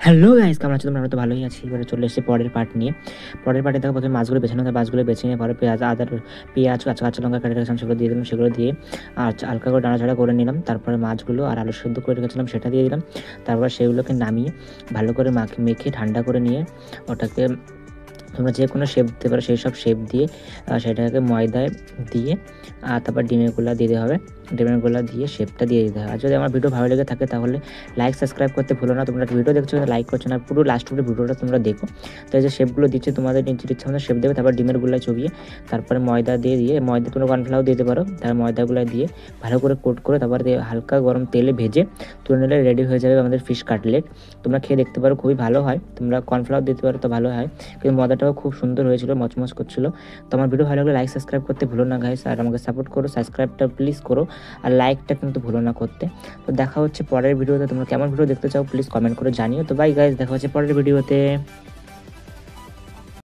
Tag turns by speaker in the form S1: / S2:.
S1: Hello guys, কেমন আছো তোমরা? আমরা তো ভালোই আছি। এবারে চলে এসেছি পরের পার্ট নিয়ে। পরের পার্টে দেখো প্রথমে মাছগুলো বেছে নিতে, মাছগুলো বেছে নিয়ে পরে পেঁয়াজ, পেঁয়াজ, কাঁচা লঙ্কা কেটে রেখেছিলাম সেগুলো দিয়ে দিলাম। সেগুলো দিয়ে আর হালকা করে নাড়াচাড়া করে নিলাম। তারপরে মাছগুলো আর আলু সেদ্ধ করে রেখেছিলাম সেটা দিয়ে দিলাম। তারপর সেগুলোকে নামিয়ে ভালো করে মেখে ঠান্ডা করে নিয়ে ওটাকে তোমরা যে কোনো শেপ দিতে পারো, সেই সব শেপ দিয়ে সেটাকে ময়দায় দিয়ে তারপর ডিমের গোলা দিতে হবে। ডিমের গোলা দিয়ে শেপটা দিয়ে দিতে হবে। আর যদি আমার ভিডিও ভালো লেগে থাকে তাহলে লাইক সাবস্ক্রাইব করতে ভুলো না। তোমরা ভিডিও দেখছো কিন্তু লাইক করছো না, পুরো লাস্ট অব্দি ভিডিওটা তোমরা দেখো। তো এই যে শেপগুলো দিচ্ছে তোমাদের নিজের ইচ্ছা মতো শেপ দেবে। তারপর ডিমের গোলা চবিয়ে তারপরে ময়দা দিয়ে ময়দা তোমরা কর্নফ্লাওয়ার দিতে পারো। তার ময়দাগুলো দিয়ে ভালো করে কোট করে তারপর দিয়ে হালকা গরম তেলে ভেজে তুলে নিলে রেডি হয়ে যাবে আমাদের ফিশ কাটলেট। তোমরা খেয়ে দেখতে পারো, খুবই ভালো হয়। তোমরা কর্নফ্লাওয়ার দিতে পারো তো ভালো হয়, কিন্তু ময়দাটাও খুব সুন্দর হয়েছিল, মচমচ করছিল। তো আমার ভিডিও ভালো লাগলে লাইক সাবস্ক্রাইব করতে ভুলো না গাইস, আর আমাকে সাপোর্ট করো, সাবস্ক্রাইবটা প্লিজ করো, আর লাইকটা কিন্তু ভুলো না করতে। তো দেখা হচ্ছে পরের ভিডিওতে। তোমরা কেমন ভিডিও দেখতে চাও প্লিজ কমেন্ট করে জানিও। তো বাই গাইস, দেখা হচ্ছে পরের ভিডিওতে।